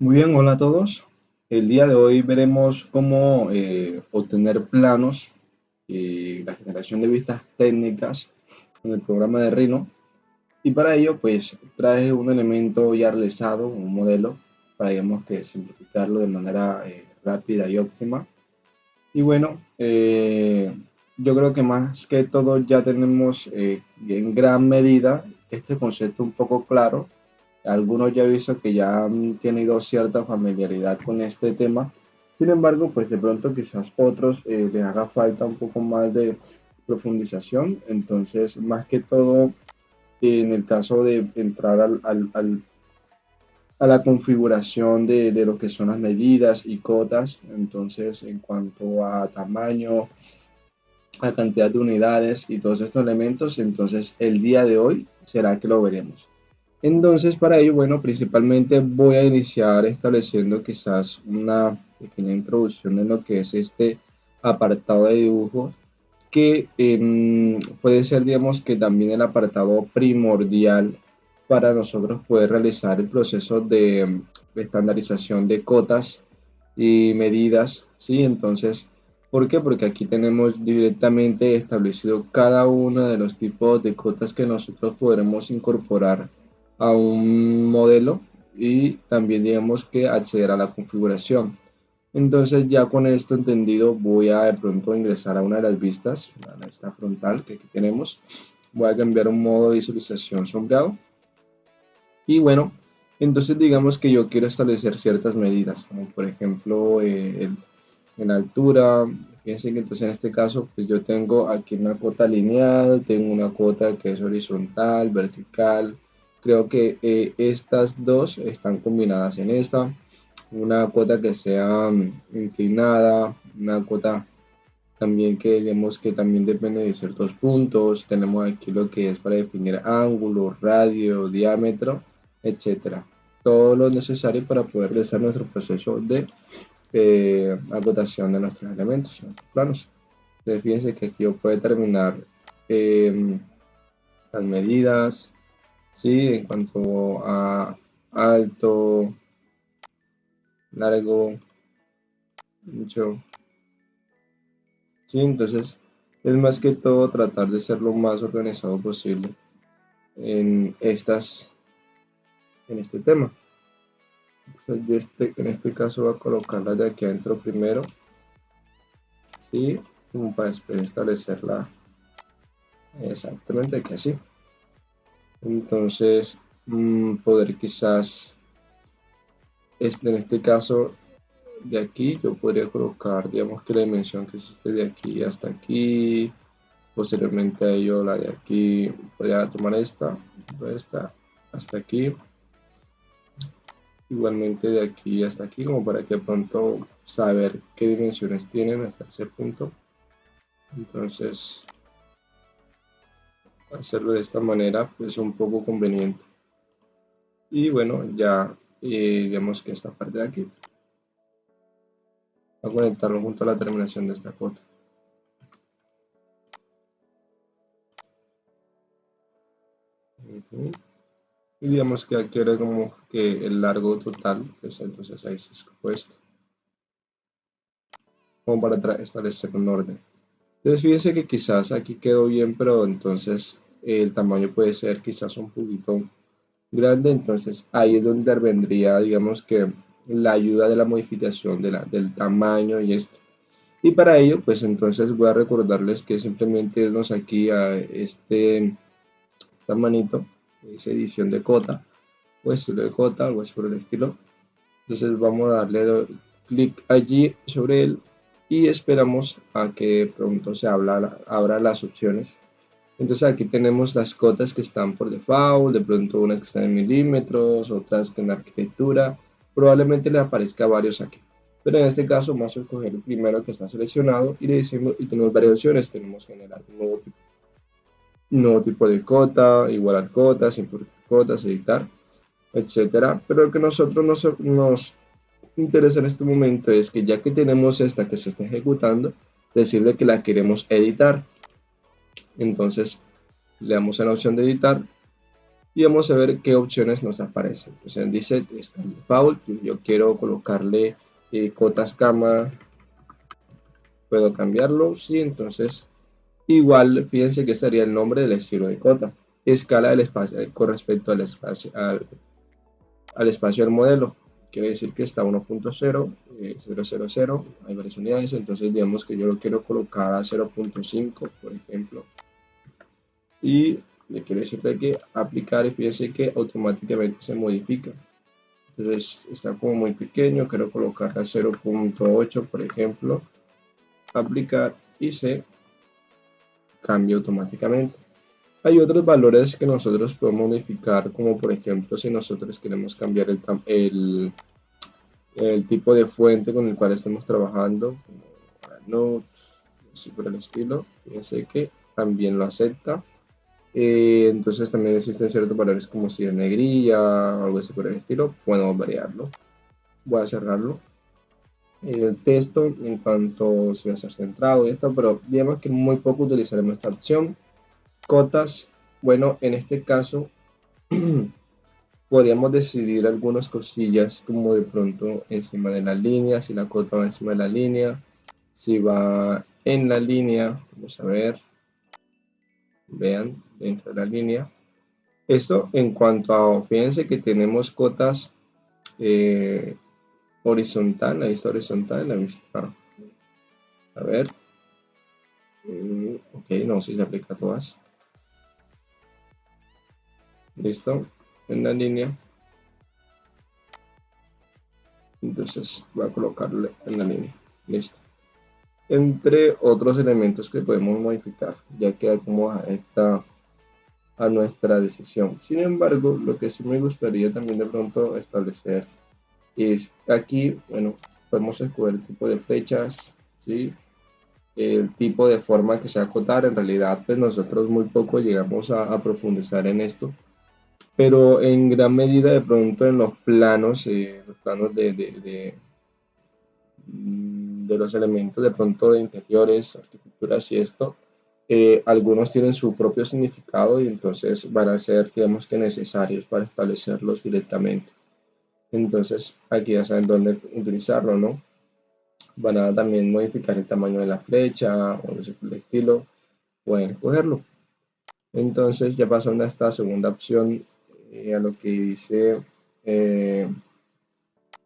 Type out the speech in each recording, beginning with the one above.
Muy bien, hola a todos. El día de hoy veremos cómo obtener planos y la generación de vistas técnicas en el programa de Rhino. Y para ello, pues trae un elemento ya realizado, un modelo, para digamos que simplificarlo de manera rápida y óptima. Y bueno, yo creo que más que todo ya tenemos en gran medida este concepto un poco claro. Algunos ya he visto que ya han tenido cierta familiaridad con este tema. Sin embargo, pues de pronto quizás otros les haga falta un poco más de profundización. Entonces, más que todo, en el caso de entrar a la configuración de lo que son las medidas y cotas, entonces en cuanto a tamaño, a cantidad de unidades y todos estos elementos, entonces el día de hoy será que lo veremos. Entonces, para ello, bueno, principalmente voy a iniciar estableciendo quizás una pequeña introducción en lo que es este apartado de dibujo, que puede ser, digamos, que también el apartado primordial para nosotros poder realizar el proceso de estandarización de cotas y medidas, ¿sí? Entonces, ¿por qué? Porque aquí tenemos directamente establecido cada uno de los tipos de cotas que nosotros podremos incorporar a un modelo y también digamos que acceder a la configuración. Entonces ya con esto entendido voy a de pronto ingresar a una de las vistas, a esta frontal que aquí tenemos. Voy a cambiar un modo de visualización sombreado y bueno, entonces digamos que yo quiero establecer ciertas medidas, como por ejemplo en altura. Fíjense que entonces en este caso pues yo tengo aquí una cota lineal, tengo una cota que es horizontal, vertical. Creo que estas dos están combinadas en esta. Una cota que sea inclinada, una cota también que vemos que también depende de ciertos puntos. Tenemos aquí lo que es para definir ángulo, radio, diámetro, etcétera. Todo lo necesario para poder realizar nuestro proceso de acotación de nuestros elementos, nuestros planos. Entonces, fíjense que aquí yo puedo determinar eh, las medidas, ¿sí? En cuanto a alto, largo, ancho, ¿sí? Entonces, es más que todo tratar de ser lo más organizado posible en en este tema. Entonces, yo en este caso voy a colocarla de aquí adentro primero, ¿sí? Como para después establecerla exactamente aquí así. Entonces, poder quizás, en este caso de aquí, yo podría colocar, digamos que la dimensión que existe de aquí hasta aquí, posteriormente a ello la de aquí, podría tomar esta hasta aquí, igualmente de aquí hasta aquí, como para que pronto saber qué dimensiones tienen hasta ese punto. Entonces, hacerlo de esta manera pues, es un poco conveniente. Y bueno, ya digamos que esta parte de aquí, a conectarlo junto a la terminación de esta cota. Y digamos que aquí era como que el largo total, pues entonces ahí se escogió esto, como para establecer un orden. Entonces fíjense que quizás aquí quedó bien, pero entonces el tamaño puede ser quizás un poquito grande, entonces ahí es donde intervendría, digamos que la ayuda de la modificación del tamaño y esto. Y para ello, pues entonces voy a recordarles que simplemente irnos aquí a esta manito, es edición de cota, o estilo de cota, algo así por el estilo. Entonces vamos a darle clic allí sobre él y esperamos a que pronto abra las opciones. Entonces aquí tenemos las cotas que están por default, de pronto unas que están en milímetros, otras que en arquitectura, probablemente le aparezca varios aquí. Pero en este caso vamos a escoger el primero que está seleccionado y le decimos, y tenemos varias opciones, tenemos generar un nuevo tipo de cota, igualar cotas, importar cotas, editar, etcétera. Pero lo que nosotros nos interesa en este momento es que ya que tenemos esta que se está ejecutando, decirle que la queremos editar. Entonces le damos a la opción de editar y vamos a ver qué opciones nos aparecen. Entonces dice está el default, yo quiero colocarle cotas cama, puedo cambiarlo, sí, entonces igual fíjense que estaría el nombre del estilo de cota, escala del espacio con respecto al espacio del modelo. Quiere decir que está 1.0, 000, hay varias unidades, entonces digamos que yo lo quiero colocar a 0.5, por ejemplo, y le quiero decir que aplicar y fíjense que automáticamente se modifica. Entonces está como muy pequeño, quiero colocar a 0.8, por ejemplo, aplicar y se cambia automáticamente. Hay otros valores que nosotros podemos modificar, como por ejemplo si nosotros queremos cambiar el tipo de fuente con el cual estemos trabajando, como Node, así por el estilo. Fíjense que también lo acepta. Entonces también existen ciertos valores como si es negrilla o algo así por el estilo. Podemos variarlo. Voy a cerrarlo. El texto en cuanto si va a ser centrado y esto, pero digamos que muy poco utilizaremos esta opción. Cotas, bueno, en este caso podríamos decidir algunas cosillas como de pronto encima de la línea, si la cota va encima de la línea, si va en la línea, vamos a ver, vean, dentro de la línea. Esto en cuanto a, fíjense que tenemos cotas horizontal, la vista horizontal, la vista, a ver, ok, no sé si se aplica a todas. Listo, en la línea. Entonces voy a colocarle en la línea. Listo. Entre otros elementos que podemos modificar, ya que como a nuestra decisión. Sin embargo, lo que sí me gustaría también de pronto establecer es aquí, bueno, podemos escoger el tipo de flechas, ¿sí? El tipo de forma que se va a acotar. En realidad, pues nosotros muy poco llegamos a profundizar en esto, pero en gran medida de pronto en los planos de los elementos de pronto de interiores, arquitecturas y esto, algunos tienen su propio significado y entonces van a ser, digamos que necesarios para establecerlos directamente. Entonces aquí ya saben dónde utilizarlo, ¿no? Van a también modificar el tamaño de la flecha o el estilo, pueden escogerlo. Entonces ya pasando a esta segunda opción, a lo que dice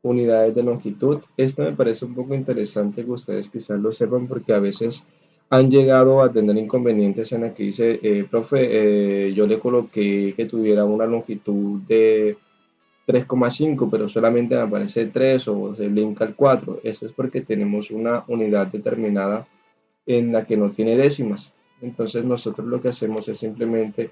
unidades de longitud. Esto me parece un poco interesante que ustedes quizás lo sepan porque a veces han llegado a tener inconvenientes en la que dice, profe, yo le coloqué que tuviera una longitud de 3,5, pero solamente me aparece 3 o se brinca el 4. Esto es porque tenemos una unidad determinada en la que no tiene décimas. Entonces nosotros lo que hacemos es simplemente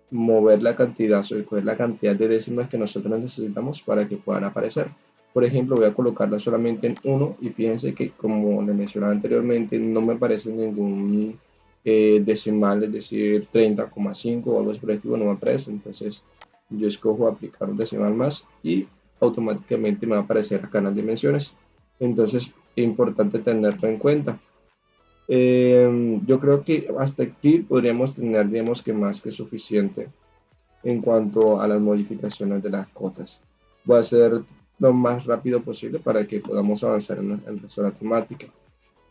mover la cantidad, o escoger la cantidad de décimas que nosotros necesitamos para que puedan aparecer. Por ejemplo, voy a colocarla solamente en 1 y fíjense que como les mencionaba anteriormente, no me aparece ningún decimal, es decir, 30,5 o algo así por el estilo, no me aparece. Entonces yo escojo aplicar un decimal más y automáticamente me va a aparecer acá en las dimensiones. Entonces es importante tenerlo en cuenta. Yo creo que hasta aquí podríamos tener, digamos que más que suficiente en cuanto a las modificaciones de las cotas. Voy a hacer lo más rápido posible para que podamos avanzar en el resto de la temática.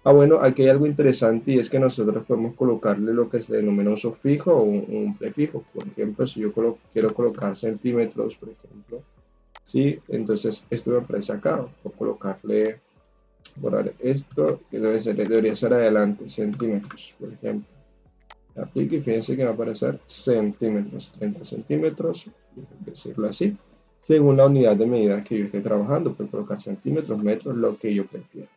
Bueno, aquí hay algo interesante y es que nosotros podemos colocarle lo que se denomina un sufijo o un prefijo. Por ejemplo, si yo quiero colocar centímetros, por ejemplo, ¿sí? Entonces esto me aparece acá. O colocarle borrar esto, que debería ser adelante, centímetros, por ejemplo. Aplique y fíjense que va a aparecer centímetros, 30 centímetros, decirlo así, según la unidad de medida que yo esté trabajando, puedo colocar centímetros, metros, lo que yo prefiera.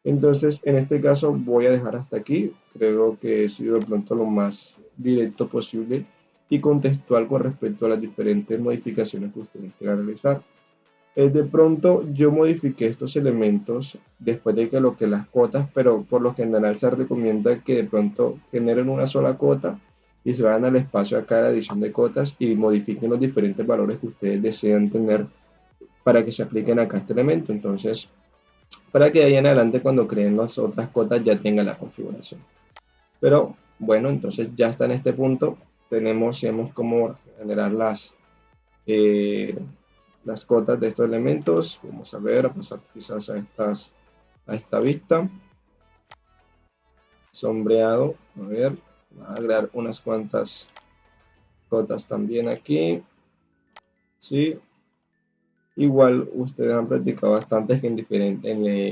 Entonces, en este caso voy a dejar hasta aquí, creo que he sido de pronto lo más directo posible y contextual con respecto a las diferentes modificaciones que ustedes quieran realizar. De pronto yo modifiqué estos elementos después de que lo que las cotas, pero por lo general se recomienda que de pronto generen una sola cota y se vayan al espacio acá de la edición de cotas y modifiquen los diferentes valores que ustedes desean tener para que se apliquen acá este elemento. Entonces, para que de ahí en adelante cuando creen las otras cotas ya tengan la configuración. Pero bueno, entonces ya está en este punto. Tenemos cómo generar eh, las cotas de estos elementos. Vamos a ver, a pasar quizás a esta vista. Sombreado, a ver, voy a agregar unas cuantas cotas también aquí. Sí, igual ustedes han practicado bastante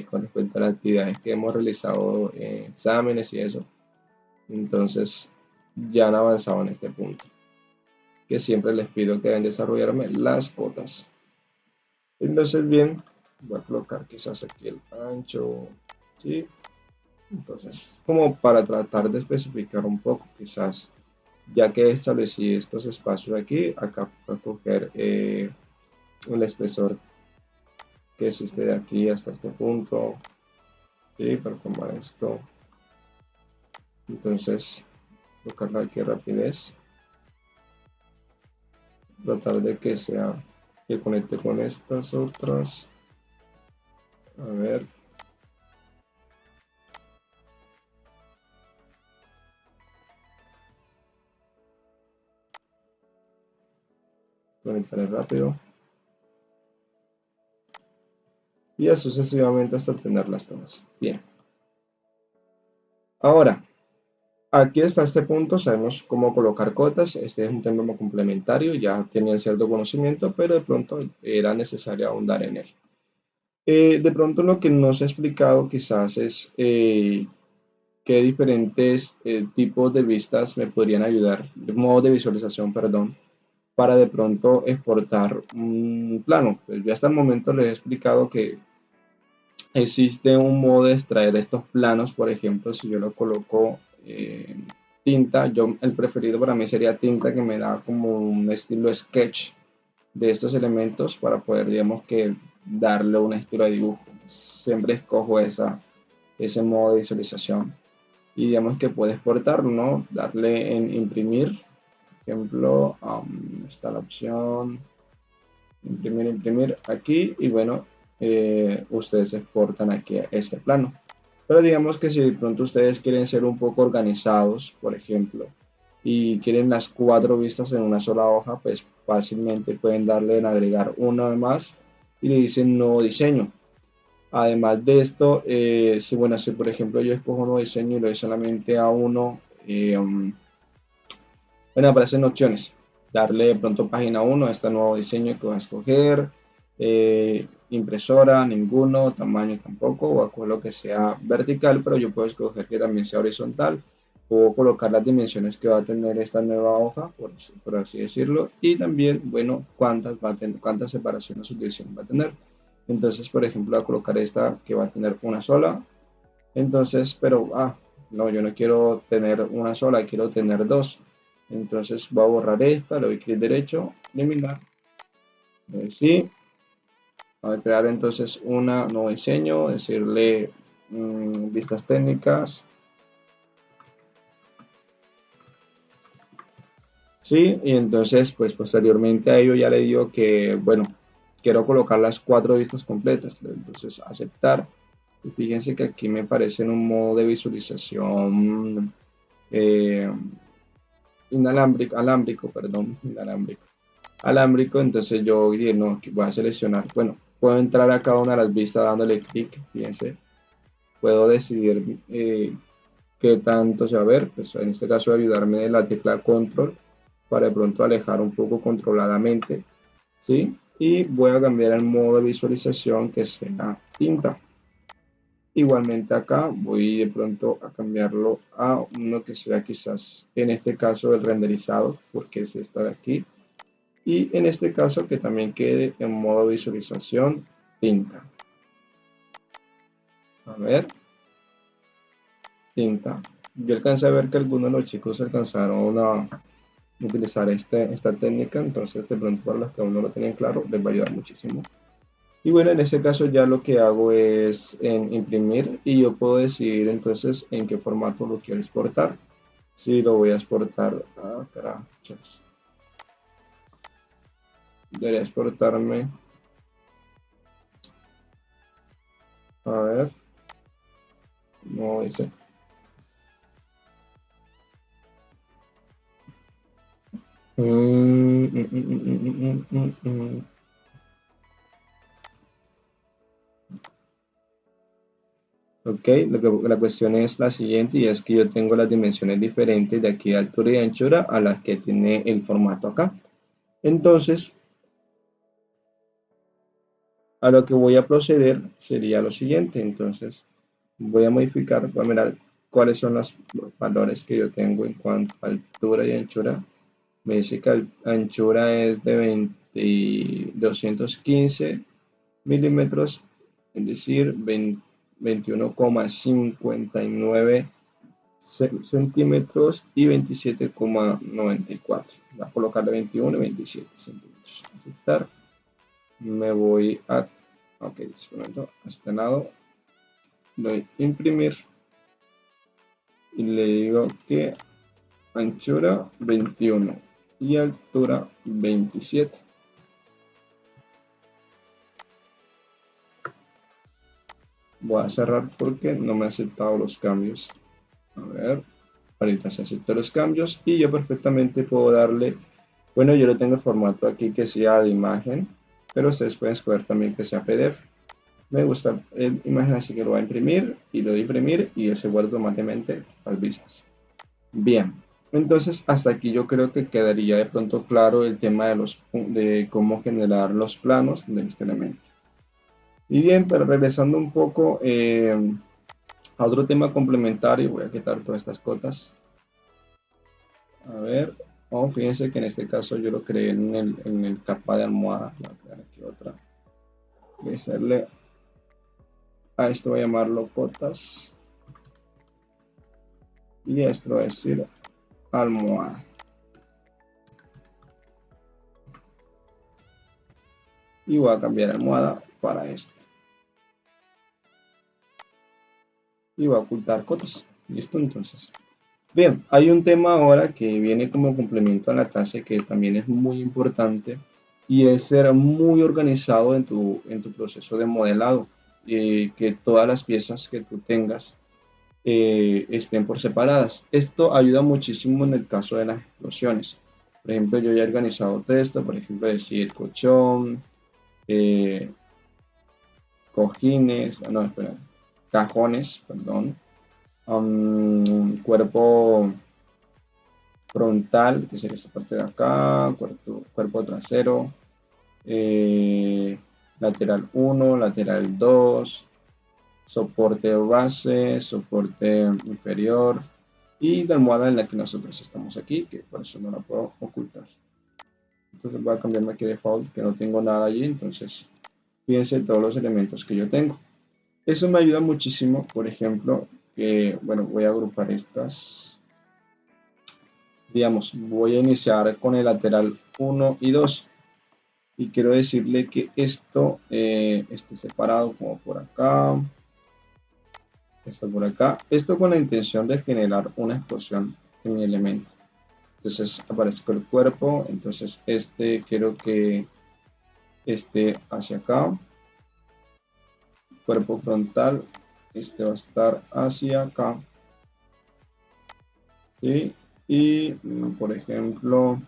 con respecto a las actividades que hemos realizado, exámenes y eso. Entonces ya han avanzado en este punto, que siempre les pido que deben desarrollarme las cotas. Entonces bien, voy a colocar quizás aquí el ancho, ¿sí? Entonces, como para tratar de especificar un poco, quizás, ya que establecí estos espacios aquí, acá voy a coger el espesor que es este de aquí hasta este punto, ¿sí? Para tomar esto. Entonces, colocarlo aquí rapidez. Tratar de que sea, que conecte con estas otras. A ver. Conectaré rápido. Y así sucesivamente hasta tenerlas todas. Bien. Ahora, aquí hasta este punto sabemos cómo colocar cotas. Este es un tema complementario, ya tenían cierto conocimiento, pero de pronto era necesario ahondar en él. De pronto lo que no se ha explicado quizás es qué diferentes tipos de vistas me podrían ayudar, de modo de visualización, perdón, para de pronto exportar un plano. Pues ya hasta el momento les he explicado que existe un modo de extraer estos planos. Por ejemplo, si yo lo coloco en tinta, el preferido para mí sería tinta, que me da como un estilo sketch de estos elementos para poder, digamos, que darle un estilo de dibujo. Siempre escojo ese modo de visualización y digamos que puedo exportarlo, ¿no? Darle en imprimir, por ejemplo, está la opción imprimir aquí y bueno, ustedes exportan aquí este plano. Pero digamos que si de pronto ustedes quieren ser un poco organizados, por ejemplo, y quieren las 4 vistas en una sola hoja, pues fácilmente pueden darle en agregar una más y le dicen nuevo diseño. Además de esto, bueno, si por ejemplo yo escojo un nuevo diseño y le doy solamente a uno, bueno, aparecen opciones. Darle de pronto página 1 a este nuevo diseño que voy a escoger. Impresora, ninguno. Tamaño tampoco. Voy a coger lo que sea vertical, pero yo puedo escoger que también sea horizontal. Puedo colocar las dimensiones que va a tener esta nueva hoja, por así decirlo. Y también, bueno, cuántas separaciones o subdivisiones va a tener. Entonces, por ejemplo, voy a colocar esta que va a tener una sola. Entonces, pero, no, yo no quiero tener una sola, quiero tener dos. Entonces voy a borrar esta, le doy clic derecho, eliminar. Sí, voy a crear entonces un nuevo diseño, decirle vistas técnicas. Sí, y entonces pues posteriormente a ello ya le digo que, bueno, quiero colocar las 4 vistas completas. Entonces aceptar. Y fíjense que aquí me aparece en un modo de visualización eh, alámbrico, entonces yo dije, no, voy a seleccionar, bueno, puedo entrar a cada una de las vistas dándole clic, fíjense, puedo decidir qué tanto se va a ver, pues en este caso ayudarme de la tecla control para de pronto alejar un poco controladamente, ¿sí? Y voy a cambiar el modo de visualización que sea tinta. Igualmente acá voy de pronto a cambiarlo a uno que sea quizás, en este caso el renderizado, porque es esta de aquí. Y en este caso que también quede en modo visualización tinta. A ver, tinta. Yo alcancé a ver que algunos de los chicos alcanzaron a utilizar esta técnica, entonces de pronto para los que aún no lo tienen claro les va a ayudar muchísimo. Y bueno, en este caso ya lo que hago es imprimir y yo puedo decidir entonces en qué formato lo quiero exportar. Si lo voy a exportar, carajo, debería exportarme, a ver, no dice. Ok, la cuestión es la siguiente y es que yo tengo las dimensiones diferentes de aquí de altura y anchura a las que tiene el formato acá. Entonces, a lo que voy a proceder sería lo siguiente. Entonces, voy a modificar, voy a mirar cuáles son los valores que yo tengo en cuanto a altura y anchura. Me dice que la anchura es de 215 milímetros, es decir, 21,59 centímetros y 27,94. Voy a colocarle 21 y 27 centímetros. Aceptar. Me voy a, ok, a este lado, doy imprimir y le digo que anchura 21 y altura 27. Voy a cerrar porque no me ha aceptado los cambios. A ver, ahorita se aceptó los cambios y yo perfectamente puedo darle, bueno, yo lo tengo el formato aquí que sea de imagen, pero ustedes pueden escoger también que sea PDF. Me gusta el imagen, así que lo voy a imprimir y lo doy a imprimir y se guarda automáticamente las vistas. Bien, entonces hasta aquí yo creo que quedaría de pronto claro el tema de cómo generar los planos de este elemento. Y bien, pero regresando un poco a otro tema complementario, voy a quitar todas estas cotas. A ver, fíjense que en este caso yo lo creé en el capa de almohada. Voy a crear aquí otra. Voy a hacerle a esto, voy a llamarlo cotas. Y esto va a decir almohada. Y voy a cambiar almohada para esto. Y voy a ocultar cotas. Listo, entonces. Bien, hay un tema ahora que viene como complemento a la clase que también es muy importante y es ser muy organizado en tu proceso de modelado. Que todas las piezas que tú tengas estén por separadas. Esto ayuda muchísimo en el caso de las explosiones. Por ejemplo, yo ya he organizado todo esto, por ejemplo, decir colchón, cojines, no, espera, cajones, perdón, cuerpo frontal, que sería esta parte de acá, cuerpo trasero, lateral 1, lateral 2, soporte base, soporte inferior y la almohada en la que nosotros estamos aquí, que por eso no la puedo ocultar. Entonces voy a cambiarme aquí de default, que no tengo nada allí, entonces fíjense todos los elementos que yo tengo. Eso me ayuda muchísimo, por ejemplo, que, bueno, voy a agrupar estas. Digamos, voy a iniciar con el lateral 1 y 2. Y quiero decirle que esto esté separado como por acá. Esto por acá. Esto con la intención de generar una explosión en mi elemento. Entonces aparezco el cuerpo. Entonces este quiero que esté hacia acá. Cuerpo frontal. Este va a estar hacia acá. ¿Sí? Y por ejemplo,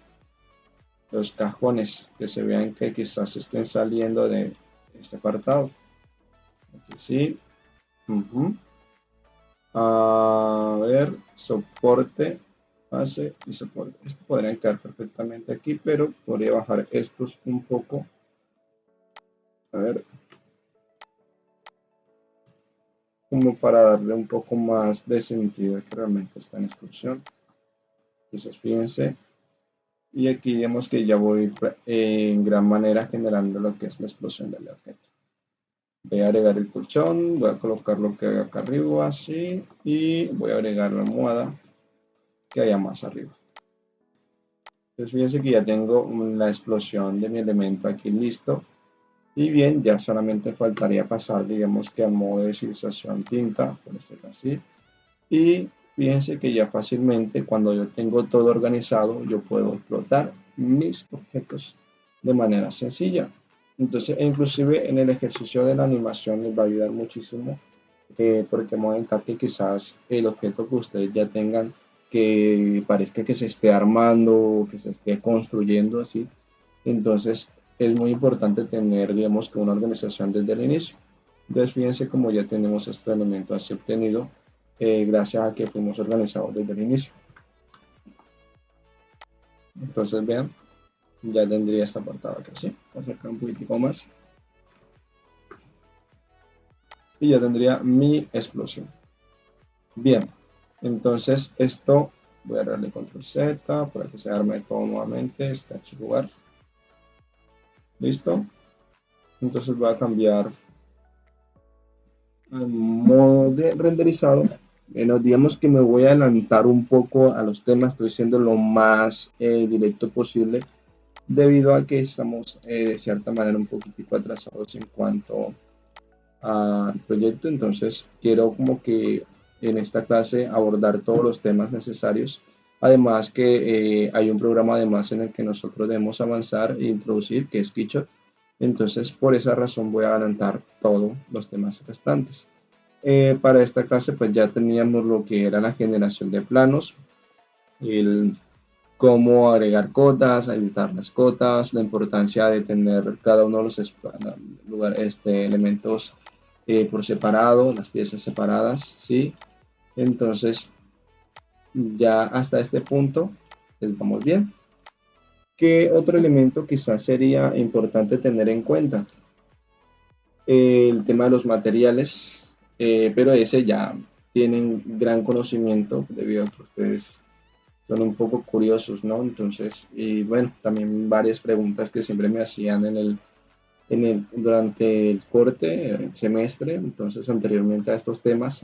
los cajones que se vean que quizás estén saliendo de este apartado. Aquí sí. A ver, soporte, base y soporte. Esto podrían quedar perfectamente aquí, pero podría bajar estos un poco. A ver. Como para darle un poco más de sentido que realmente está en exclusión. Entonces, fíjense. Y aquí vemos que ya voy en gran manera generando lo que es la explosión del objeto. Voy a agregar el colchón, voy a colocar lo que hay acá arriba, así, y voy a agregar la almohada que haya más arriba. Entonces fíjense que ya tengo la explosión de mi elemento aquí listo. Y bien, ya solamente faltaría pasar, digamos que a modo de civilización tinta, por decirlo así. Y fíjense que ya fácilmente, cuando yo tengo todo organizado, yo puedo explotar mis objetos de manera sencilla. Entonces, inclusive en el ejercicio de la animación les va a ayudar muchísimo, porque momentar que quizás el objeto que ustedes ya tengan que parezca que se esté armando, que se esté construyendo así. Entonces es muy importante tener, digamos, que una organización desde el inicio. Entonces fíjense como ya tenemos este elemento así obtenido, gracias a que fuimos organizados desde el inicio. Entonces vean, ya tendría esta portada acá, ¿sí? Acercar un poquitico más. Y ya tendría mi explosión. Bien, entonces esto voy a darle control Z para que se arme todo nuevamente este archivo. Listo. Entonces voy a cambiar al modo de renderizado. Digamos que me voy a adelantar un poco a los temas, estoy siendo lo más directo posible debido a que estamos de cierta manera un poquitico atrasados en cuanto al proyecto. Entonces quiero como que en esta clase abordar todos los temas necesarios, además que hay un programa además en el que nosotros debemos avanzar e introducir, que es Kitchot. Entonces por esa razón voy a adelantar todos los temas restantes. Para esta clase pues ya teníamos lo que era la generación de planos, el cómo agregar cotas, editar las cotas, la importancia de tener cada uno de los elementos por separado, las piezas separadas, ¿sí? Entonces, ya hasta este punto, pues vamos bien. ¿Qué otro elemento quizás sería importante tener en cuenta? El tema de los materiales, pero ese ya tienen gran conocimiento debido a que ustedes son un poco curiosos, ¿no? Entonces, y bueno, también varias preguntas que siempre me hacían durante el corte, el semestre, entonces anteriormente a estos temas,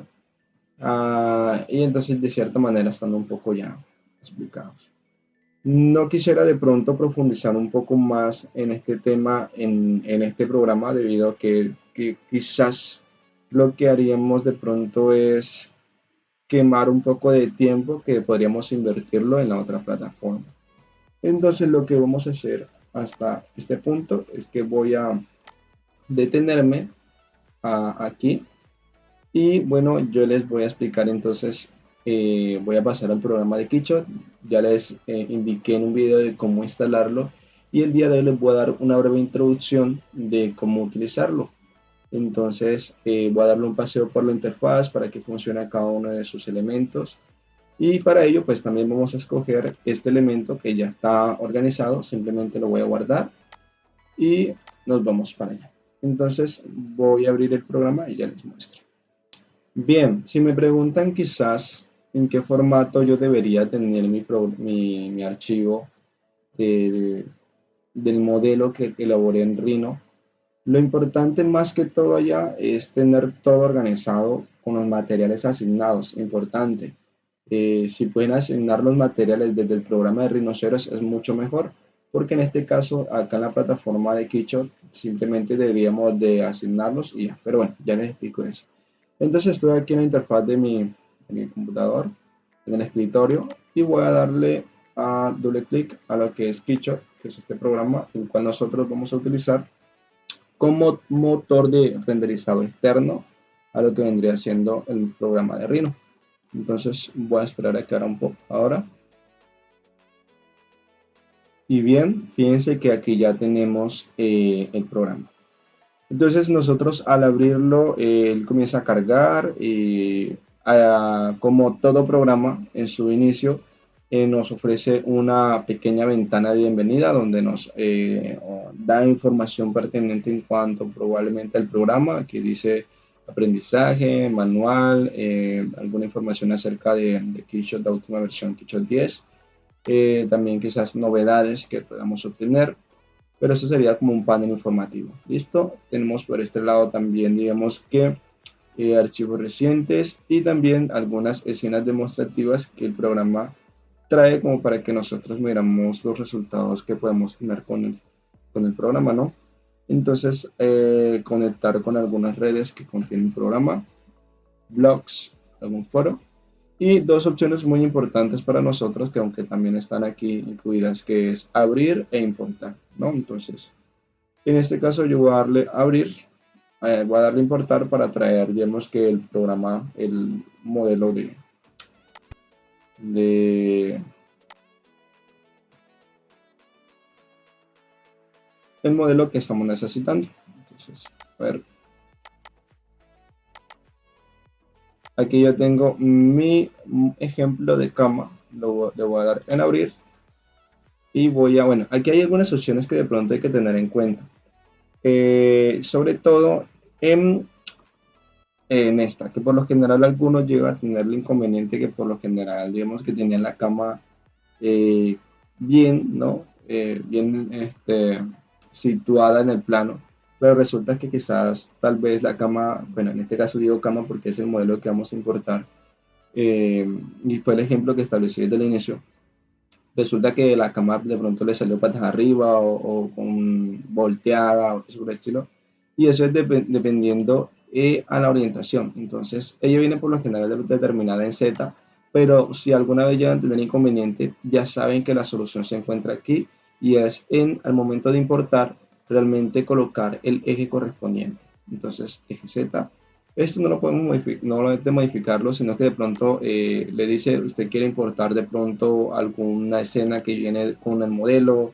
y entonces de cierta manera están un poco ya explicados. No quisiera de pronto profundizar un poco más en este tema en este programa debido a que quizás lo que haríamos de pronto es quemar un poco de tiempo que podríamos invertirlo en la otra plataforma. Entonces lo que vamos a hacer hasta este punto es que voy a detenerme aquí y bueno, yo les voy a explicar entonces, voy a pasar al programa de Kitchot. Ya les indiqué en un video de cómo instalarlo y el día de hoy les voy a dar una breve introducción de cómo utilizarlo. Entonces voy a darle un paseo por la interfaz para que funcione cada uno de sus elementos. Y para ello pues también vamos a escoger este elemento que ya está organizado, simplemente lo voy a guardar y nos vamos para allá. Entonces voy a abrir el programa y ya les muestro. Bien, si me preguntan quizás en qué formato yo debería tener mi archivo de- del modelo que elaboré en Rhino, lo importante más que todo allá es tener todo organizado con los materiales asignados. Importante. Si pueden asignar los materiales desde el programa de Rhinoceros es mucho mejor, porque en este caso acá en la plataforma de Kitchot simplemente deberíamos de asignarlos y ya. Pero bueno, ya les explico eso. Entonces estoy aquí en la interfaz de mi computador, en el escritorio, y voy a darle a doble clic a lo que es Kitchot, que es este programa, el cual nosotros vamos a utilizar como motor de renderizado externo a lo que vendría siendo el programa de Rhino. Entonces voy a esperar a que haga un poco ahora. Y bien, fíjense que aquí ya tenemos el programa. Entonces nosotros al abrirlo, él comienza a cargar y como todo programa en su inicio, nos ofrece una pequeña ventana de bienvenida donde nos da información pertinente en cuanto probablemente al programa, que dice aprendizaje, manual, alguna información acerca de Kitchot, la última versión Kitchot 10, también quizás novedades que podamos obtener, pero eso sería como un panel informativo. Listo, tenemos por este lado también, digamos que archivos recientes y también algunas escenas demostrativas que el programa trae como para que nosotros miramos los resultados que podemos tener con el programa, ¿no? Entonces, conectar con algunas redes que contienen el programa, blogs, algún foro. Y dos opciones muy importantes para nosotros que aunque también están aquí incluidas, que es abrir e importar, ¿no? Entonces, en este caso yo voy a darle abrir, voy a darle importar para traer, digamos que el programa, el modelo de el modelo que estamos necesitando. Entonces, a ver, aquí yo tengo mi ejemplo de cama, le voy a dar en abrir y voy a, bueno, aquí hay algunas opciones que de pronto hay que tener en cuenta. Sobre todo en esta, que por lo general algunos llegan a tener el inconveniente que por lo general, digamos que tenían la cama bien, ¿no? Bien situada en el plano, pero resulta que quizás tal vez la cama, bueno, en este caso digo cama porque es el modelo que vamos a importar, y fue el ejemplo que establecí desde el inicio. Resulta que la cama de pronto le salió patas arriba o con volteada o sobre el estilo, y eso es dependiendo a la orientación. Entonces, ella viene por lo general determinada en Z, pero si alguna vez llegan a tener inconveniente, ya saben que la solución se encuentra aquí y es al momento de importar realmente colocar el eje correspondiente. Entonces, eje Z. Esto no lo podemos modificar, no lo es de modificarlo, sino que de pronto le dice, usted quiere importar de pronto alguna escena que viene con el modelo,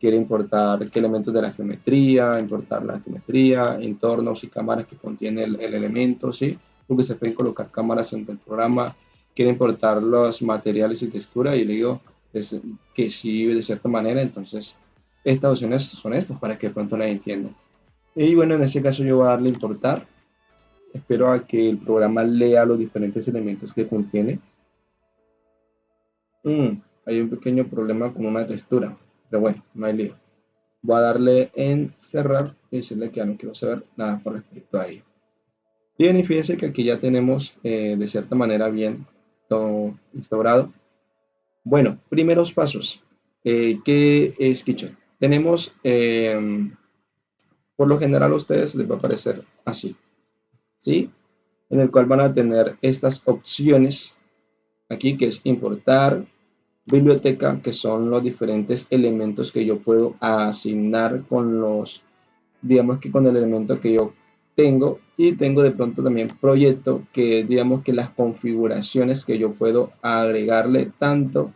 quiere importar qué elementos de la geometría, importar la geometría, entornos y cámaras que contiene el elemento, ¿sí? Porque se pueden colocar cámaras en el programa, quiere importar los materiales y textura, y le digo que sí, de cierta manera. Entonces estas opciones son estas para que de pronto las entiendan. Y bueno, en este caso yo voy a darle importar. Espero a que el programa lea los diferentes elementos que contiene. Hay un pequeño problema con una textura, pero bueno, no hay lío. Voy a darle en cerrar y decirle que ya no quiero saber nada con respecto a ello. Bien, y fíjense que aquí ya tenemos de cierta manera bien todo instaurado. Bueno, primeros pasos. ¿Qué es Kitchen? Tenemos, por lo general a ustedes les va a aparecer así, ¿sí? En el cual van a tener estas opciones aquí, que es importar, biblioteca, que son los diferentes elementos que yo puedo asignar con los, digamos que con el elemento que yo tengo, y tengo de pronto también proyecto, que es, digamos que las configuraciones que yo puedo agregarle tanto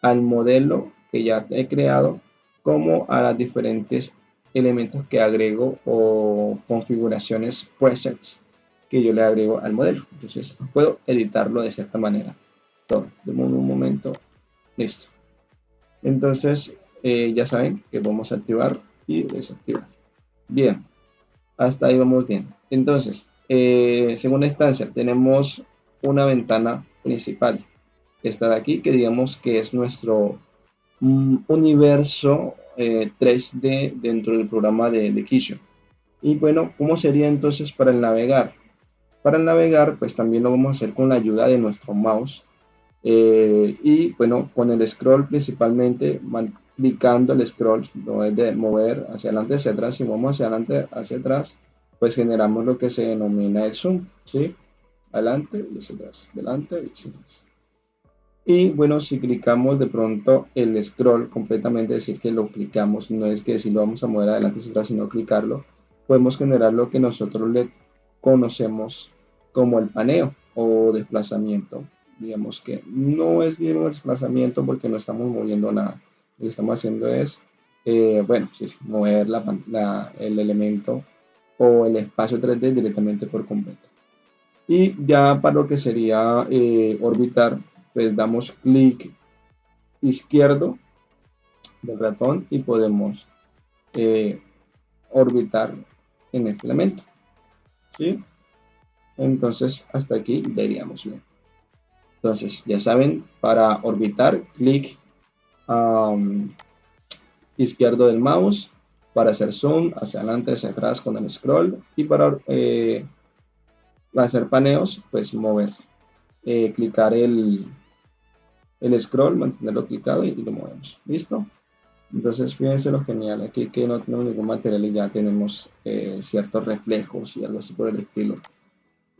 al modelo que ya he creado como a los diferentes elementos que agrego o configuraciones presets que yo le agrego al modelo. Entonces puedo editarlo de cierta manera. Todo, de un momento, listo. Entonces ya saben que vamos a activar y desactivar. Bien, hasta ahí vamos bien. Entonces, segunda instancia, tenemos una ventana principal. Esta de aquí, que digamos que es nuestro universo 3D dentro del programa de Kisho. Y bueno, ¿cómo sería entonces para el navegar? Para el navegar, pues también lo vamos a hacer con la ayuda de nuestro mouse. Y bueno, con el scroll principalmente, clicando el scroll, no es de mover hacia adelante, hacia atrás. Si movemos hacia adelante, hacia atrás, pues generamos lo que se denomina el zoom, ¿sí? Adelante y hacia atrás, adelante y hacia atrás. Y bueno, si clicamos de pronto el scroll completamente, decir que lo clicamos, no es que si lo vamos a mover adelante hacia atrás, sino clicarlo, podemos generar lo que nosotros le conocemos como el paneo o desplazamiento. Digamos que no es bien un desplazamiento porque no estamos moviendo nada. Lo que estamos haciendo es, bueno, sí, mover el elemento o el espacio 3D directamente por completo. Y ya para lo que sería orbitar, pues damos clic izquierdo del ratón y podemos orbitar en este elemento, ¿sí? Entonces hasta aquí veríamos bien. Entonces ya saben, para orbitar, clic izquierdo del mouse, para hacer zoom hacia adelante, hacia atrás con el scroll, y para hacer paneos, pues mover, clicar el scroll, mantenerlo clicado y lo movemos. ¿Listo? Entonces fíjense lo genial, aquí que no tenemos ningún material y ya tenemos ciertos reflejos y algo así por el estilo.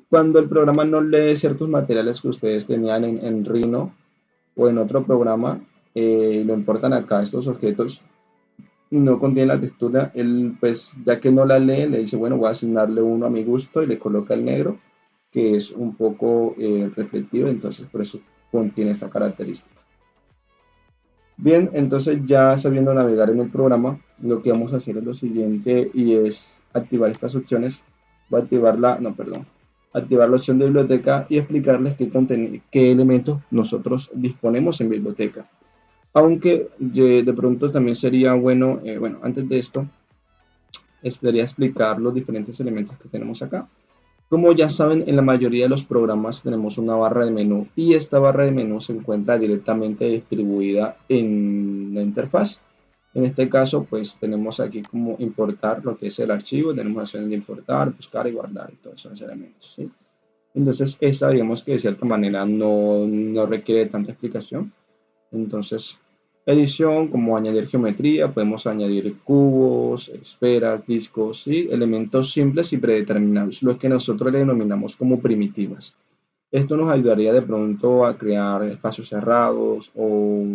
Cuando el programa no lee ciertos materiales que ustedes tenían en Rhino o en otro programa, lo importan acá estos objetos y no contiene la textura, él pues ya que no la lee, le dice, bueno, voy a asignarle uno a mi gusto y le coloca el negro, que es un poco reflectivo, entonces por eso contiene esta característica. Bien, entonces ya sabiendo navegar en el programa, lo que vamos a hacer es lo siguiente y es activar estas opciones. Voy a activar activar la opción de biblioteca y explicarles qué elementos nosotros disponemos en biblioteca. Aunque de pronto también sería bueno, antes de esto, debería explicar los diferentes elementos que tenemos acá. Como ya saben, en la mayoría de los programas tenemos una barra de menú y esta barra de menú se encuentra directamente distribuida en la interfaz. En este caso, pues tenemos aquí como importar lo que es el archivo, tenemos opciones de importar, buscar y guardar y todos esos elementos, ¿sí? Entonces, esta digamos que de cierta manera no requiere tanta explicación. Entonces, edición, como añadir geometría, podemos añadir cubos, esferas, discos y elementos simples y predeterminados, lo que nosotros le denominamos como primitivas. Esto nos ayudaría de pronto a crear espacios cerrados o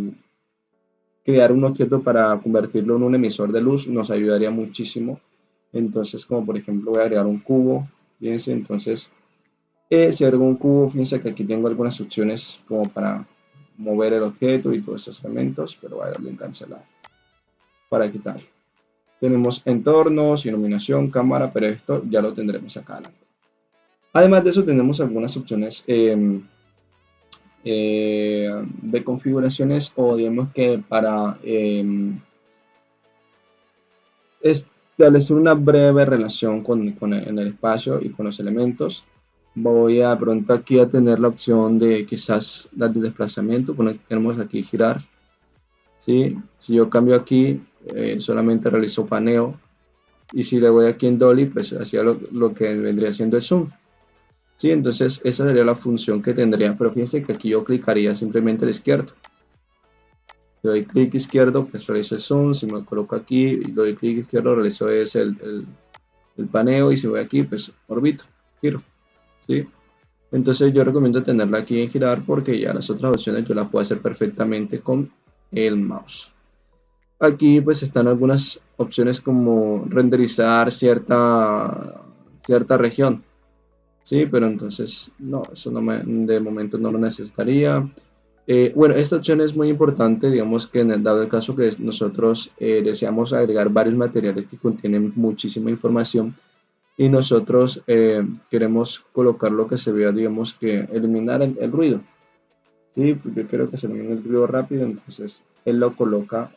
crear un objeto para convertirlo en un emisor de luz, nos ayudaría muchísimo. Entonces, como por ejemplo, voy a agregar un cubo, fíjense, entonces, si agrego un cubo, fíjense que aquí tengo algunas opciones como para mover el objeto y todos estos elementos, pero voy a darle en cancelar para quitar. Tenemos entornos, iluminación, cámara, pero esto ya lo tendremos acá adelante. Además de eso, tenemos algunas opciones de configuraciones o digamos que para establecer una breve relación en el espacio y con los elementos. Voy a pronto aquí a tener la opción de quizás la de desplazamiento, tenemos aquí girar, ¿sí? Si yo cambio aquí, solamente realizo paneo, y si le voy aquí en dolly, pues hacía lo que vendría siendo el zoom, ¿sí? Entonces esa sería la función que tendría, pero fíjense que aquí yo clicaría simplemente a la izquierda. Le doy clic izquierdo, pues realizo el zoom. Si me coloco aquí y le doy clic izquierdo, realizo el paneo, y si voy aquí, pues orbito, giro, ¿sí? Entonces yo recomiendo tenerla aquí en girar porque ya las otras opciones yo las puedo hacer perfectamente con el mouse. Aquí pues están algunas opciones como renderizar cierta región, ¿sí? Pero entonces no, eso de momento no lo necesitaría. Bueno, esta opción es muy importante, digamos que dado el caso que nosotros deseamos agregar varios materiales que contienen muchísima información y nosotros queremos colocar lo que se vea, digamos que eliminar el ruido, ¿sí? Porque yo quiero que se elimine el ruido rápido, entonces él lo coloca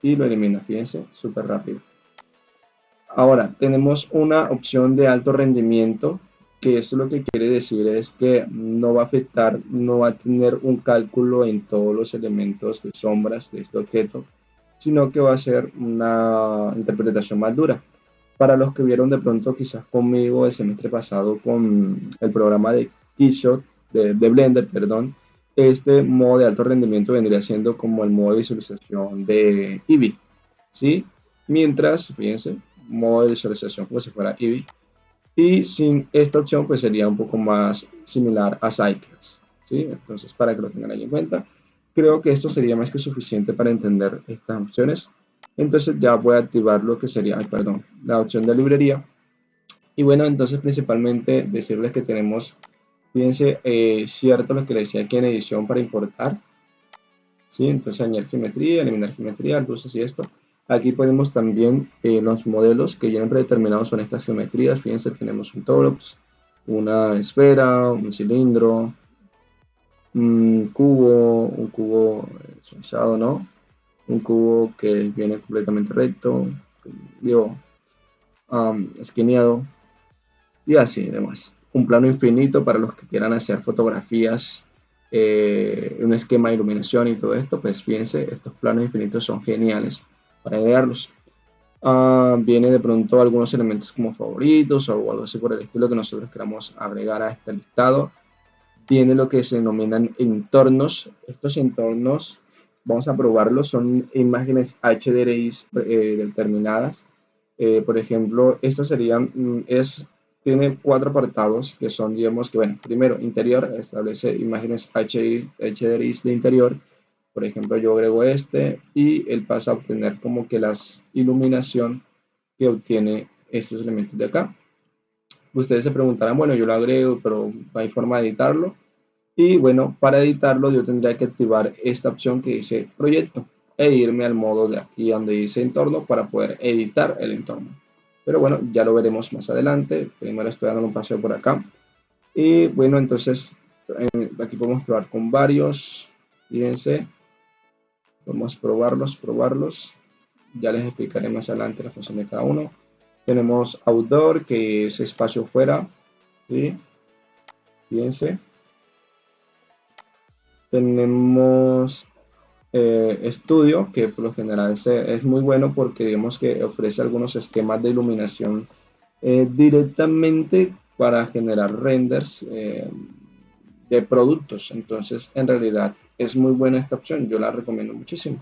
y lo elimina, fíjense, súper rápido. Ahora, tenemos una opción de alto rendimiento, que esto lo que quiere decir es que no va a afectar, no va a tener un cálculo en todos los elementos de sombras de este objeto, sino que va a ser una interpretación más dura. Para los que vieron de pronto quizás conmigo el semestre pasado con el programa de Keyshot, de Blender, perdón, este modo de alto rendimiento vendría siendo como el modo de visualización de Eevee, ¿sí? Mientras, fíjense, modo de visualización como si fuera Eevee. Y sin esta opción, pues sería un poco más similar a Cycles, ¿sí? Entonces, para que lo tengan ahí en cuenta, creo que esto sería más que suficiente para entender estas opciones. Entonces ya voy a activar lo que sería, la opción de librería. Y bueno, entonces principalmente decirles que tenemos, fíjense, cierto lo que les decía aquí en edición para importar, ¿sí? Entonces añadir geometría, eliminar geometría, luces y esto. Aquí podemos también los modelos que ya predeterminados son estas geometrías. Fíjense, tenemos un torox, una esfera, un cilindro, un cubo suavizado, ¿no? Un cubo que viene completamente recto, digo, esquineado y así demás. Un plano infinito para los que quieran hacer fotografías, un esquema de iluminación y todo esto, pues fíjense, estos planos infinitos son geniales para agregarlos. Viene de pronto algunos elementos como favoritos o algo así por el estilo que nosotros queramos agregar a este listado. Viene lo que se denominan entornos. Estos entornos, vamos a probarlos, son imágenes HDRI determinadas. Por ejemplo, esto tiene 4 apartados que son, digamos que, bueno, primero, interior, establece imágenes HDRI de interior. Por ejemplo, yo agrego este y él pasa a obtener como que la iluminación que obtiene estos elementos de acá. Ustedes se preguntarán, bueno, yo lo agrego, pero ¿hay forma de editarlo? Y bueno, para editarlo yo tendría que activar esta opción que dice proyecto e irme al modo de aquí donde dice entorno para poder editar el entorno. Pero bueno, ya lo veremos más adelante. Primero estoy dando un paseo por acá. Y bueno, entonces aquí podemos probar con varios. Fíjense, vamos a probarlos. Ya les explicaré más adelante la función de cada uno. Tenemos outdoor, que es espacio fuera. ¿Sí? Fíjense. Tenemos estudio, que por lo general es muy bueno porque digamos que ofrece algunos esquemas de iluminación directamente para generar renders de productos. Entonces, en realidad es muy buena esta opción, yo la recomiendo muchísimo.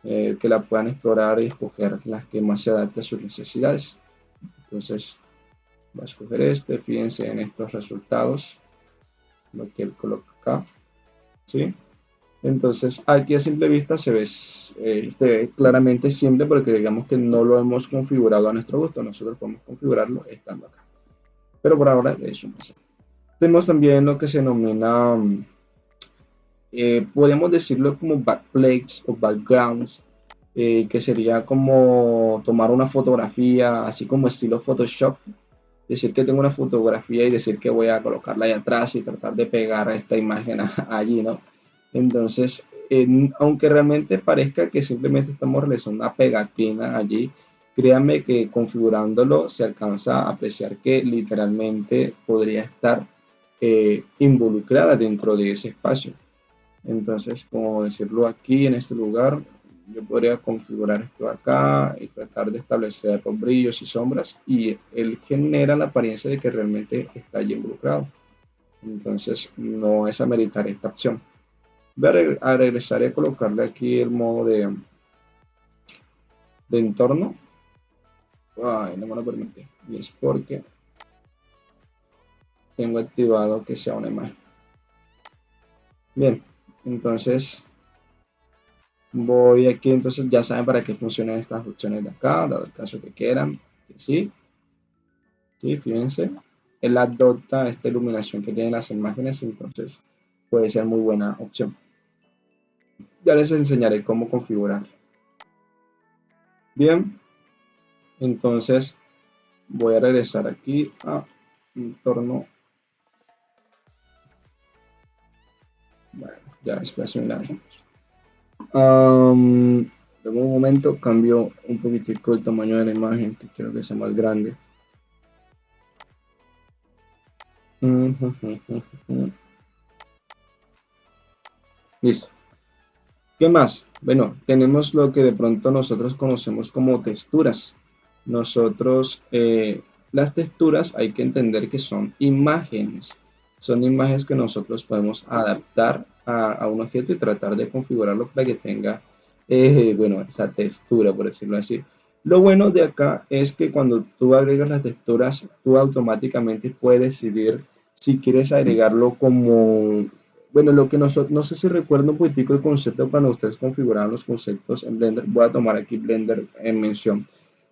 Que la puedan explorar y escoger las que más se adapten a sus necesidades. Entonces, voy a escoger este, fíjense en estos resultados, lo que él coloca acá, ¿sí? Entonces, aquí a simple vista se ve claramente simple porque digamos que no lo hemos configurado a nuestro gusto. Nosotros podemos configurarlo estando acá. Pero por ahora es un paseo. Tenemos también lo que se denomina, podemos decirlo como backplates o backgrounds, que sería como tomar una fotografía, así como estilo Photoshop. Decir que tengo una fotografía y decir que voy a colocarla ahí atrás y tratar de pegar esta imagen allí, ¿no? Entonces, aunque realmente parezca que simplemente estamos realizando una pegatina allí, créanme que configurándolo se alcanza a apreciar que literalmente podría estar involucrada dentro de ese espacio. Entonces, como decirlo aquí en este lugar, yo podría configurar esto acá y tratar de establecer los brillos y sombras y él genera la apariencia de que realmente está allí involucrado. Entonces, no es ameritar esta opción. Voy a regresar y a colocarle aquí el modo de entorno. Ay, no me lo permite. Y es porque tengo activado que sea una imagen. Bien, entonces voy aquí, entonces ya saben para qué funcionan estas opciones de acá, dado el caso que quieran. Sí, sí, fíjense. Él adopta esta iluminación que tienen las imágenes, entonces puede ser muy buena opción. Ya les enseñaré cómo configurar. Bien, entonces voy a regresar aquí a entorno. Bueno, ya después me la en un momento cambio un poquitico el tamaño de la imagen, que quiero que sea más grande. Listo. ¿Qué más? Bueno, tenemos lo que de pronto nosotros conocemos como texturas. Nosotros, las texturas hay que entender que son imágenes. Son imágenes que nosotros podemos adaptar a un objeto y tratar de configurarlo para que tenga, bueno, esa textura, por decirlo así. Lo bueno de acá es que cuando tú agregas las texturas, tú automáticamente puedes decidir si quieres agregarlo como, bueno, lo que nosotros, no sé si recuerdo un poquitico el concepto cuando ustedes configuraban los conceptos en Blender. Voy a tomar aquí Blender en mención.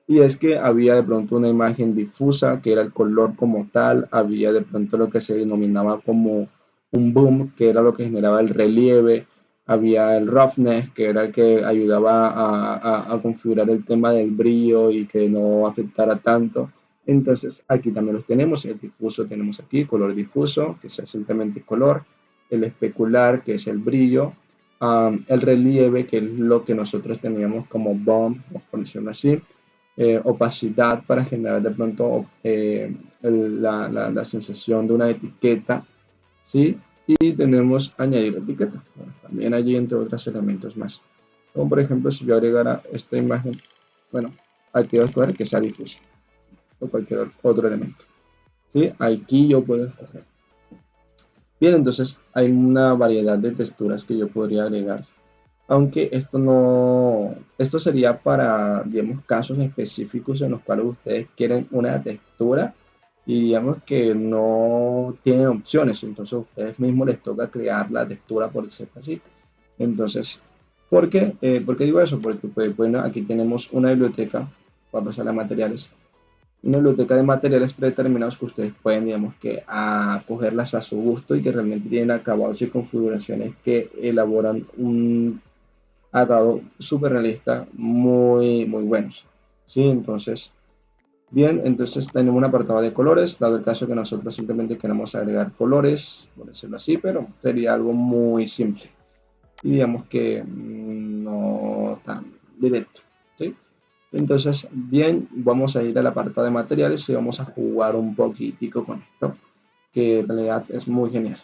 Y es que había de pronto una imagen difusa, que era el color como tal, había de pronto lo que se denominaba como un boom, que era lo que generaba el relieve, había el roughness, que era el que ayudaba a configurar el tema del brillo y que no afectara tanto. Entonces aquí también los tenemos, el difuso tenemos aquí, color difuso, que es simplemente color, el especular, que es el brillo, el relieve, que es lo que nosotros teníamos como bomb, por decirlo así, opacidad para generar de pronto la sensación de una etiqueta, ¿sí? Y tenemos añadir etiqueta, bueno, también allí entre otros elementos más. Como por ejemplo, si yo agregara esta imagen, bueno, aquí voy a escoger que sea difuso o cualquier otro elemento, ¿sí? Aquí yo puedo escoger. Bien, entonces hay una variedad de texturas que yo podría agregar, aunque esto no, esto sería para, digamos, casos específicos en los cuales ustedes quieren una textura y digamos que no tienen opciones, entonces a ustedes mismos les toca crear la textura por decirlo así. Entonces, ¿por qué digo eso? Porque, pues, bueno, aquí tenemos una biblioteca, voy a pasar a materiales, una biblioteca de materiales predeterminados que ustedes pueden, digamos, que acogerlas a su gusto y que realmente tienen acabados y configuraciones que elaboran un acabado súper realista, muy buenos. ¿Sí? Entonces, bien, entonces tenemos un apartado de colores, dado el caso que nosotros simplemente queremos agregar colores, por decirlo así, pero sería algo muy simple. Y digamos que no tan directo. ¿Sí? Entonces, bien, vamos a ir al apartado de materiales y vamos a jugar un poquitico con esto, que en realidad es muy genial.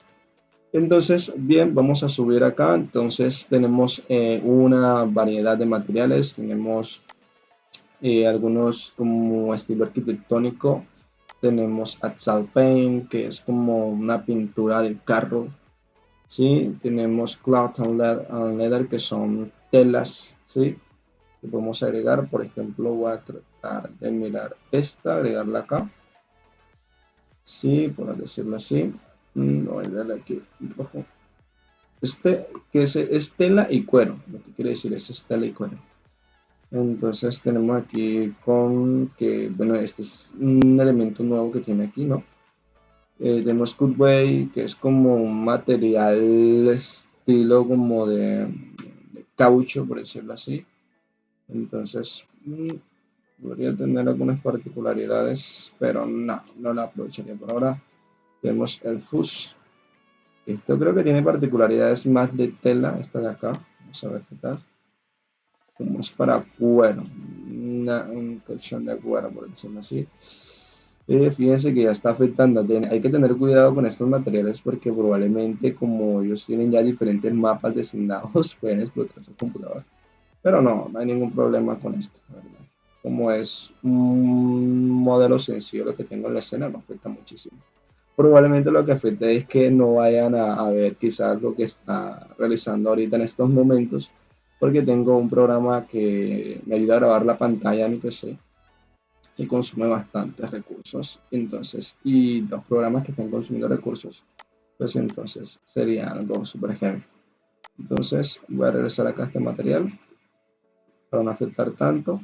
Entonces, bien, vamos a subir acá. Entonces, tenemos una variedad de materiales. Tenemos algunos como estilo arquitectónico. Tenemos Axle Paint, que es como una pintura del carro. ¿Sí? Tenemos Cloth and Leather, que son telas. ¿Sí? Que podemos agregar. Por ejemplo, voy a tratar de mirar esta, agregarla acá. Sí, por decirlo así. Voy a darle aquí rojo. Que es tela y cuero. Lo que quiere decir es tela y cuero. Entonces tenemos aquí con que, bueno, este es un elemento nuevo que tiene aquí, ¿no? Tenemos Cutway, que es como un material estilo como de caucho, por decirlo así. Entonces, podría tener algunas particularidades, pero no la aprovecharía por ahora. Tenemos el Fuzz. Esto creo que tiene particularidades más de tela, esta de acá. Vamos a ver qué tal. Como es para cuero, un colchón de cuero, por decirlo así. Fíjense que ya está afectando. Hay que tener cuidado con estos materiales porque probablemente como ellos tienen ya diferentes mapas designados, pueden explotar su computador. Pero no hay ningún problema con esto, ¿verdad? Como es un modelo sencillo lo que tengo en la escena, no afecta muchísimo. Probablemente lo que afecte es que no vayan a ver quizás lo que está realizando ahorita en estos momentos, porque tengo un programa que me ayuda a grabar la pantalla en mi PC y consume bastantes recursos. Entonces, y dos programas que están consumiendo recursos, pues entonces sería algo super heavy. Entonces, voy a regresar acá a este material para no afectar tanto.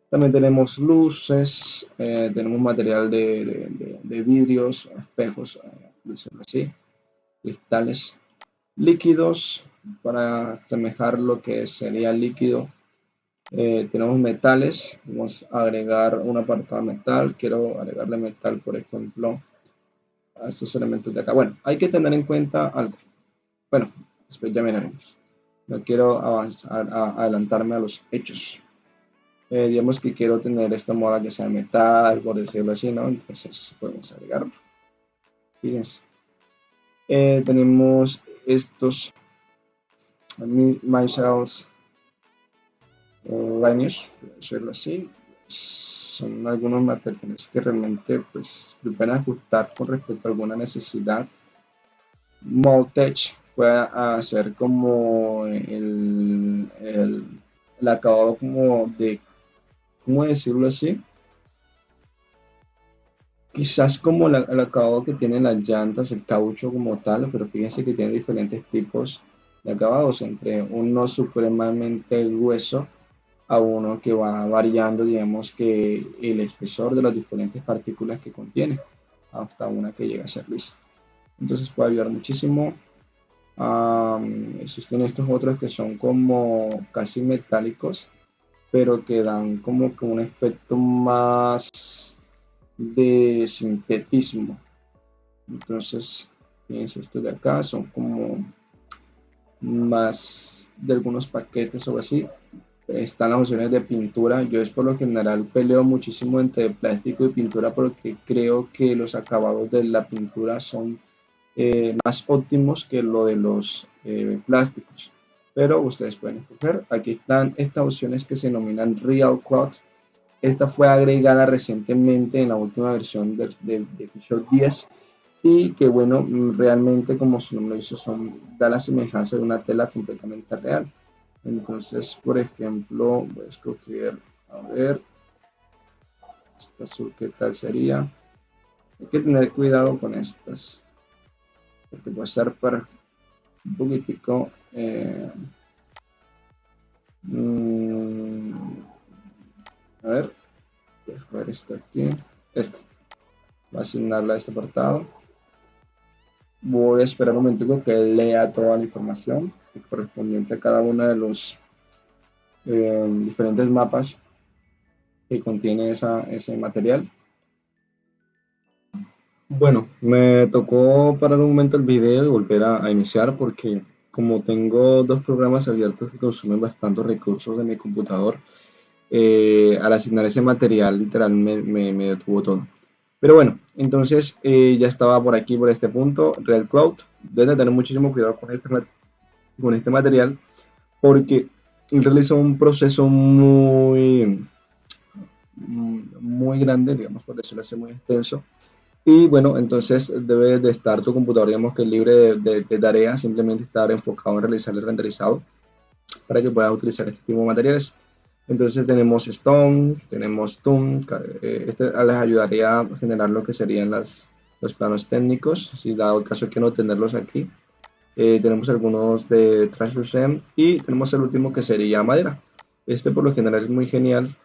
También tenemos luces, tenemos material de vidrios, espejos, decirlo así, cristales líquidos para asemejar lo que sería líquido. Tenemos metales, vamos a agregar un apartado de metal. Quiero agregarle metal, por ejemplo, a estos elementos de acá. Bueno, hay que tener en cuenta algo. Bueno, después ya miraremos. No quiero adelantarme a los hechos. Digamos que quiero tener esta moda que sea metal, por decirlo así, ¿no? Entonces podemos agregarlo. Fíjense. Tenemos estos micelles baños, por decirlo así. Son algunos materiales que realmente pues pueden ajustar con respecto a alguna necesidad. Moltech puede hacer como el acabado como de, ¿cómo decirlo así? Quizás como el acabado que tienen las llantas, el caucho como tal, pero fíjense que tiene diferentes tipos de acabados, entre uno supremamente grueso a uno que va variando, digamos que el espesor de las diferentes partículas que contiene, hasta una que llega a ser lisa. Entonces puede ayudar muchísimo. Existen estos otros que son como casi metálicos, pero que dan como que un efecto más de sintetismo. Entonces, fíjense, estos de acá son como más de algunos paquetes o así. Están las opciones de pintura. Yo es por lo general peleo muchísimo entre plástico y pintura porque creo que los acabados de la pintura son más óptimos que lo de los plásticos. Pero ustedes pueden escoger. Aquí están estas opciones que se denominan Real Cloth. Esta fue agregada recientemente en la última versión de Photoshop 10 y que bueno, realmente como su nombre dice, da la semejanza de una tela completamente real. Entonces, por ejemplo, voy a escoger, a ver, esta azul, ¿qué tal sería? Hay que tener cuidado con estas, porque puede ser para un poquitico, a ver, voy a escoger esto aquí, este, voy a asignarle a este apartado. Voy a esperar un momento que lea toda la información correspondiente a cada uno de los diferentes mapas que contiene ese material. Bueno, me tocó parar un momento el video y volver a iniciar porque como tengo dos programas abiertos que consumen bastantes recursos de mi computador, al asignar ese material literal me detuvo todo. Pero bueno, entonces ya estaba por aquí, por este punto, Real Cloud. Deben tener muchísimo cuidado con este material porque realiza un proceso muy grande, digamos, por decirlo así, muy extenso. Y bueno, entonces debe de estar tu computador, digamos que libre de tareas, simplemente estar enfocado en realizar el renderizado para que puedas utilizar este tipo de materiales. Entonces tenemos Stone, tenemos Toon, este les ayudaría a generar lo que serían los planos técnicos, si dado el caso que no tenerlos aquí. Tenemos algunos de Translucent y tenemos el último que sería Madera. Este por lo general es muy genial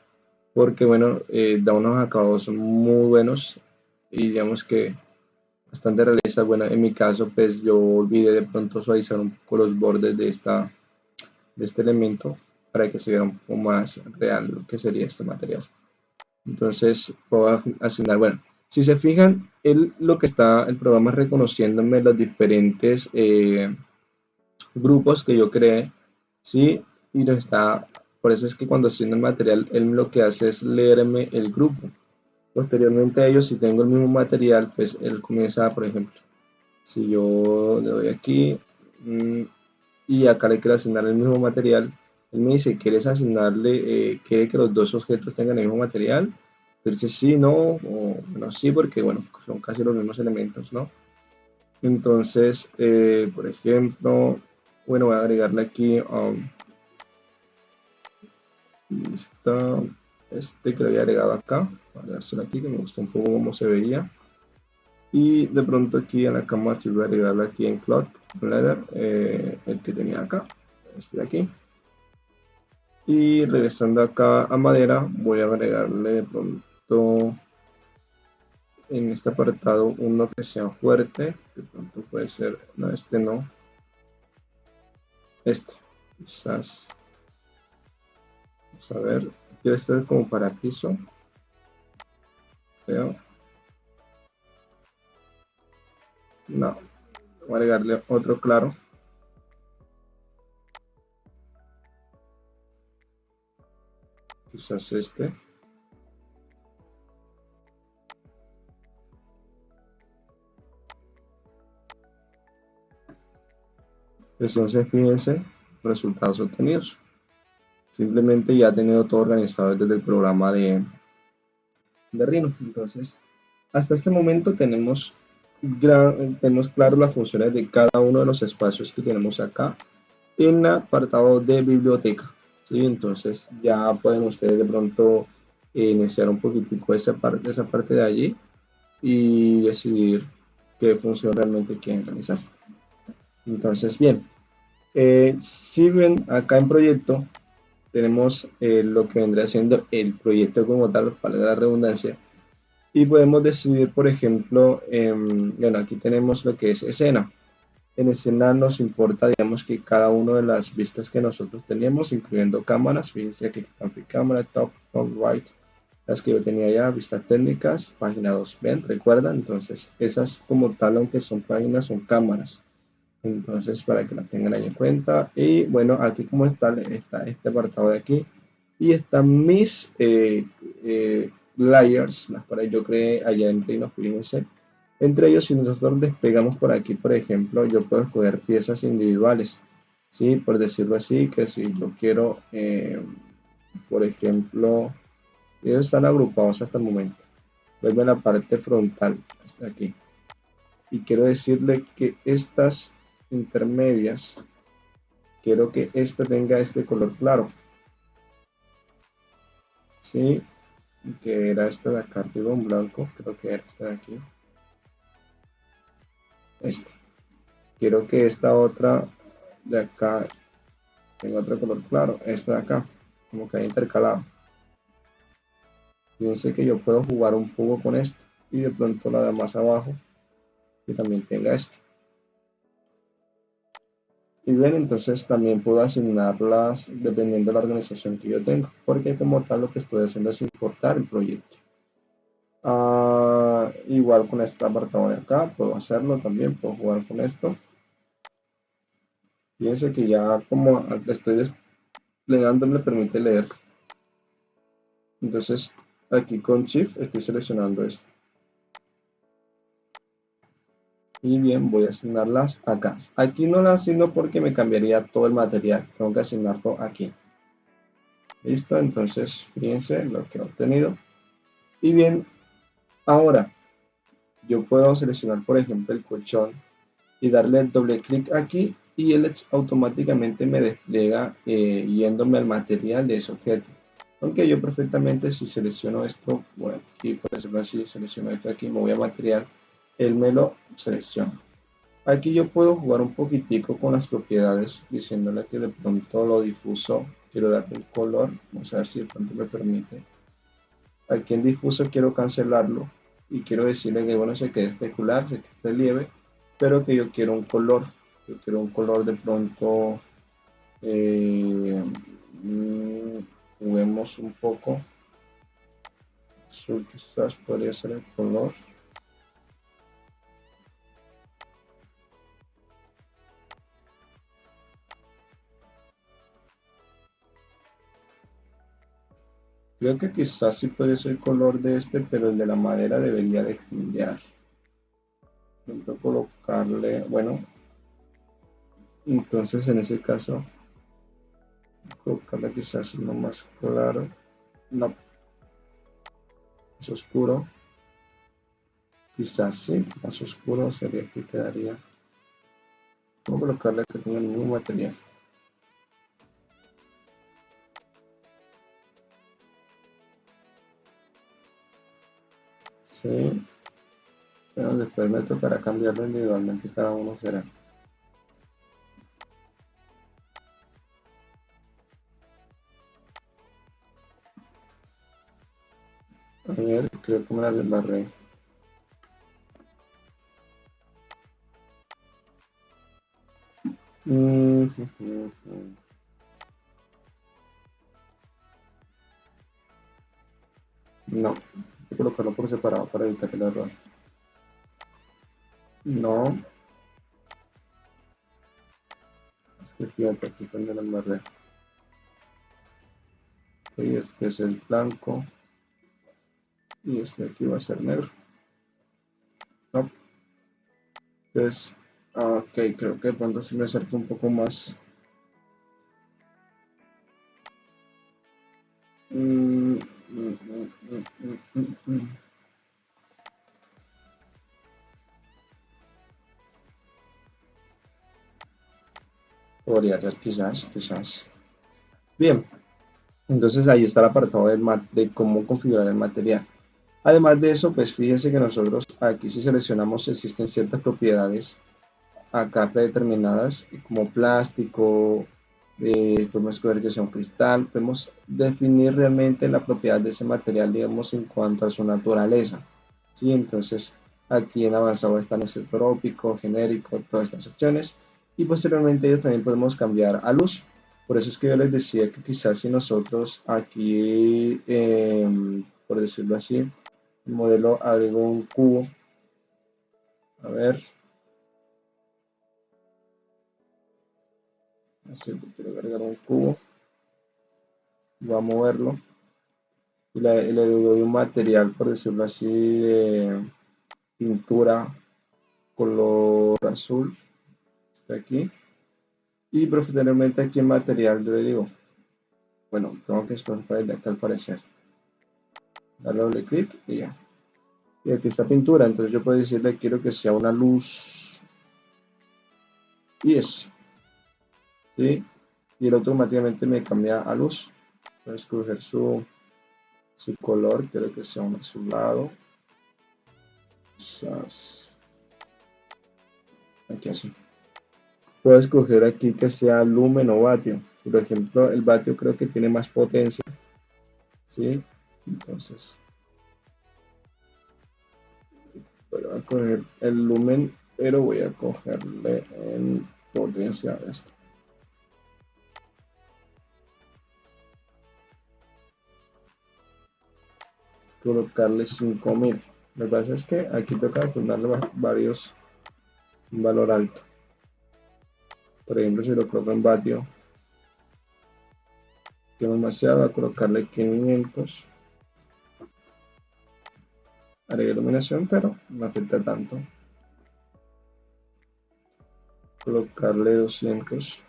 porque bueno, da unos acabados muy buenos y digamos que bastante realista. Bueno, en mi caso pues yo olvidé de pronto suavizar un poco los bordes de este elemento para que se vea un poco más real lo que sería este material. Entonces puedo asignar, bueno, si se fijan, el programa es reconociéndome los diferentes grupos que yo creé, ¿sí? Y lo está, por eso es que cuando asigno el material, él lo que hace es leerme el grupo. Posteriormente a ello, si tengo el mismo material, pues él comienza, por ejemplo, si yo le doy aquí y acá le quiero asignar el mismo material, él me dice, ¿quieres asignarle, quiere que los dos objetos tengan el mismo material? Entonces sí, no, o bueno, sí, porque bueno, son casi los mismos elementos, ¿no? Entonces, por ejemplo, bueno, voy a agregarle aquí, listo, este que lo había agregado acá, voy a agregárselo aquí, que me gustó un poco cómo se veía. Y de pronto aquí en la cámara si voy a agregarle aquí en Cloud Leather, el que tenía acá, este de aquí. Y regresando acá a madera, voy a agregarle de pronto en este apartado uno que sea fuerte. De pronto puede ser, no, este no. Este, quizás. Vamos a ver, quiero estar como para piso. Creo. No, voy a agregarle otro claro. Quizás este. Entonces, fíjense, resultados obtenidos. Simplemente ya ha tenido todo organizado desde el programa de Rhino. Entonces, hasta este momento tenemos claro las funciones de cada uno de los espacios que tenemos acá en el apartado de biblioteca. ¿Sí? Entonces, ya pueden ustedes de pronto iniciar un poquitico esa parte de allí y decidir qué función realmente quieren realizar. Entonces, bien, si ven acá en proyecto, tenemos lo que vendrá siendo el proyecto como tal, para la redundancia, y podemos decidir, por ejemplo, bueno, aquí tenemos lo que es escena. En escena nos importa, digamos, que cada una de las vistas que nosotros tenemos, incluyendo cámaras, fíjense aquí están mi cámara, top, right, las que yo tenía ya, vistas técnicas, página 2, ven, recuerdan, entonces esas como tal, aunque son páginas, son cámaras. Entonces, para que la tengan ahí en cuenta. Y bueno, aquí como está este apartado de aquí. Y están mis layers, las para yo creé allá en Rhino, fíjense. Entre ellos, si nosotros despegamos por aquí, por ejemplo, yo puedo escoger piezas individuales. ¿Sí? Por decirlo así, que si yo quiero, por ejemplo, ellos están agrupados hasta el momento. Vuelve la parte frontal, hasta aquí. Y quiero decirle que estas intermedias, quiero que esta tenga este color claro, ¿sí? Que era esta de acá arriba, un blanco, creo que era esta de aquí, este. Quiero que esta otra de acá tenga otro color claro, esta de acá, como que hay intercalado. Fíjense que yo puedo jugar un poco con esto y de pronto la de más abajo que también tenga esto. Y bien, entonces también puedo asignarlas dependiendo de la organización que yo tengo, porque como tal lo que estoy haciendo es importar el proyecto. Igual con este apartado de acá, puedo hacerlo también, puedo jugar con esto. Fíjense que ya como estoy desplegando me permite leer. Entonces aquí con Shift estoy seleccionando esto. Y bien, voy a asignarlas acá. Aquí no las asigno porque me cambiaría todo el material. Tengo que asignarlo aquí. Listo, entonces fíjense lo que he obtenido. Y bien, ahora yo puedo seleccionar por ejemplo el colchón y darle doble clic aquí y él automáticamente me despliega yéndome al material de ese objeto. Aunque yo perfectamente si selecciono esto, bueno, y por decirlo así, selecciono esto aquí, me voy a material, él me lo selecciona. Aquí yo puedo jugar un poquitico con las propiedades, diciéndole que de pronto lo difuso, quiero darle un color, vamos a ver si de pronto me permite. Aquí en difuso quiero cancelarlo y quiero decirle que bueno, se quede especular, se quede relieve, pero que yo quiero un color. Yo quiero un color de pronto, eh, juguemos un poco. Azul quizás podría ser el color. Creo que quizás sí puede ser el color de este, pero el de la madera debería de cambiar. Por ejemplo, colocarle, bueno, entonces en ese caso, colocarle quizás uno más claro. No, es oscuro. Quizás sí, más oscuro sería que quedaría. Vamos a colocarle que tenga el mismo material. Sí, pero después me tocará cambiarlo individualmente, cada uno será. A ver, creo que me la desbarré. No, hay que colocarlo por separado para evitar el error. No, es que fíjate, aquí fue donde la embarré. Y este es el blanco y este aquí va a ser negro. No, entonces, ok, creo que de pronto si me acerco un poco más. Mm, mm, mm. Podría ser quizás, quizás. Bien, entonces ahí está el apartado de cómo configurar el material. Además de eso, pues fíjense que nosotros aquí si seleccionamos existen ciertas propiedades acá predeterminadas como plástico, podemos escoger que sea un cristal, podemos definir realmente la propiedad de ese material, digamos, en cuanto a su naturaleza. ¿Sí? Entonces, aquí en avanzado están este trópico, genérico, todas estas opciones. Y posteriormente ellos también podemos cambiar a luz. Por eso es que yo les decía que quizás si nosotros aquí, por decirlo así, el modelo agrego un cubo. A ver, así quiero agregar un cubo. Voy a moverlo y le doy un material, por decirlo así, de pintura color azul, está aquí. Y posteriormente aquí en material yo le digo, bueno, tengo que escoger desde acá al parecer. Darle doble clic y ya. Y aquí está pintura, entonces yo puedo decirle quiero que sea una luz 10, ¿sí? Y él automáticamente me cambia a luz. Voy a escoger su color, quiero que sea un azulado. Quizás aquí así. Puedo escoger aquí que sea lumen o vatio. Por ejemplo, el vatio creo que tiene más potencia, ¿sí? Entonces, a coger el lumen, pero voy a cogerle en potencia esto. Colocarle 5000. Lo que pasa es que aquí toca ponerle varios, un valor alto. Por ejemplo, si lo coloco en vatio, que demasiado, a colocarle 500. Haré iluminación, pero no afecta tanto. Colocarle 200.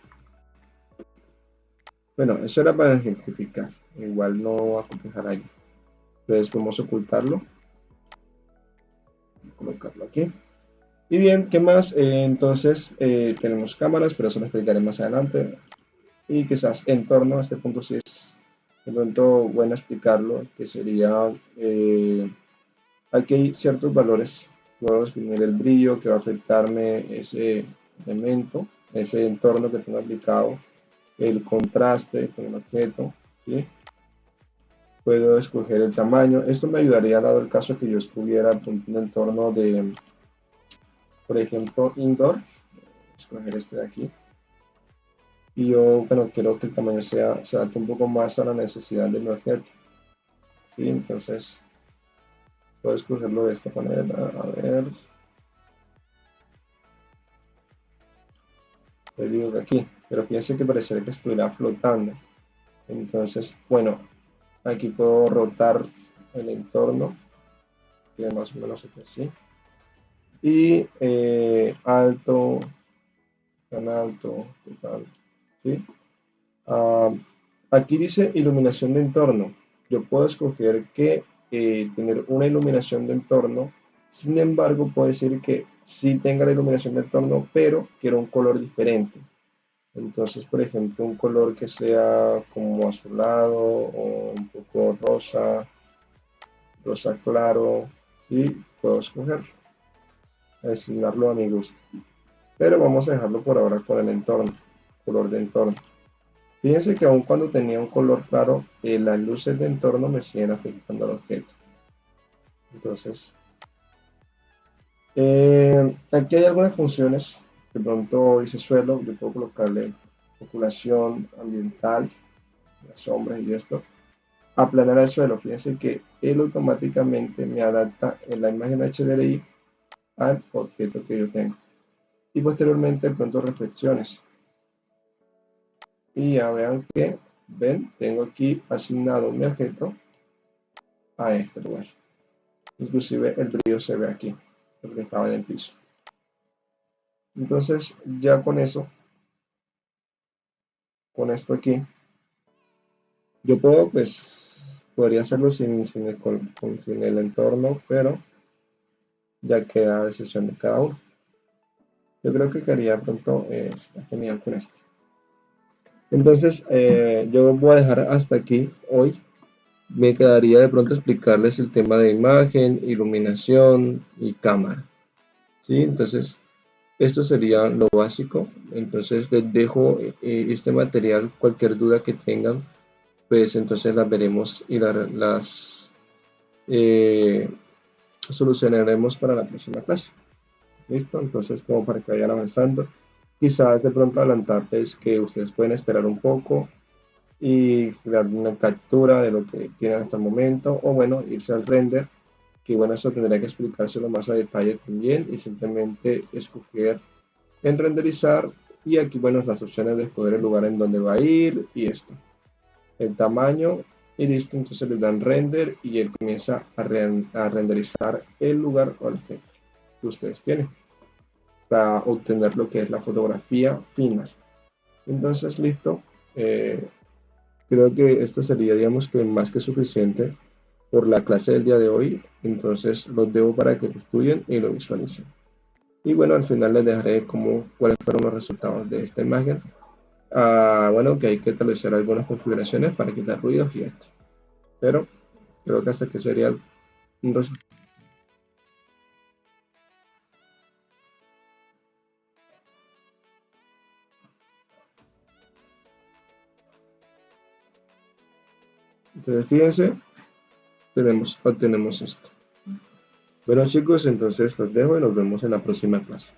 Bueno, eso era para ejemplificar. Igual no va a complejar ahí. Entonces podemos ocultarlo. Colocarlo aquí. Y bien, ¿qué más? Entonces tenemos cámaras, pero eso lo explicaré más adelante. Y quizás entorno, a este punto sí es de pronto bueno explicarlo, que sería, aquí hay ciertos valores. Puedo definir el brillo que va a afectarme ese elemento, ese entorno que tengo aplicado, el contraste con el objeto, ¿sí? Puedo escoger el tamaño. Esto me ayudaría dado el caso que yo estuviera en un entorno de, por ejemplo, indoor. Escoger este de aquí. Y yo, bueno, quiero que el tamaño se adapte un poco más a la necesidad de mi objeto. ¿Sí? Entonces, puedo escogerlo de esta manera. A ver. Le digo que aquí. Pero fíjense que parecería que estuviera flotando. Entonces, bueno, aquí puedo rotar el entorno. Y más o menos así. Y alto, tan alto, total. ¿Sí? Aquí dice iluminación de entorno. Yo puedo escoger que tener una iluminación de entorno. Sin embargo, puedo decir que sí tenga la iluminación de entorno, pero quiero un color diferente. Entonces, por ejemplo, un color que sea como azulado o un poco rosa, rosa claro, sí, puedo escoger, asignarlo a mi gusto. Pero vamos a dejarlo por ahora con el entorno, color de entorno. Fíjense que aun cuando tenía un color claro, las luces de entorno me siguen afectando al objeto. Entonces, aquí hay algunas funciones. De pronto dice suelo, yo puedo colocarle oculación ambiental, las sombras y esto. Aplanar el suelo, fíjense que él automáticamente me adapta en la imagen HDRI al objeto que yo tengo. Y posteriormente, de pronto, reflexiones. Y ya vean que, ven, tengo aquí asignado mi objeto a este lugar. Inclusive el brillo se ve aquí, reflejado en el piso. Entonces, ya con eso, con esto aquí, yo puedo, pues, podría hacerlo sin el entorno, pero ya queda a decisión de cada uno. Yo creo que quedaría pronto, está genial con esto. Entonces, yo voy a dejar hasta aquí hoy. Me quedaría de pronto explicarles el tema de imagen, iluminación y cámara. ¿Sí? Entonces, esto sería lo básico. Entonces, les dejo este material. Cualquier duda que tengan, pues entonces las veremos y las eh, solucionaremos para la próxima clase. ¿Listo? Entonces, como para que vayan avanzando. Quizás de pronto adelantarles que ustedes pueden esperar un poco y crear una captura de lo que tienen hasta el momento, o bueno, irse al render, que bueno, eso tendría que explicárselo más a detalle también, y simplemente escoger en renderizar, y aquí bueno, las opciones de escoger el lugar en donde va a ir, y esto, el tamaño, y listo. Entonces le dan render, y él comienza a renderizar el lugar o el objeto que ustedes tienen, para obtener lo que es la fotografía final. Entonces, listo. Creo que esto sería, digamos que más que suficiente por la clase del día de hoy. Entonces los debo para que lo estudien y lo visualicen. Y bueno, al final les dejaré cuáles fueron los resultados de esta imagen. Bueno, que hay que establecer algunas configuraciones para quitar ruidos y esto. Pero creo que hasta que sería un resultado. Entonces fíjense, obtenemos esto. Bueno chicos, entonces los dejo y nos vemos en la próxima clase.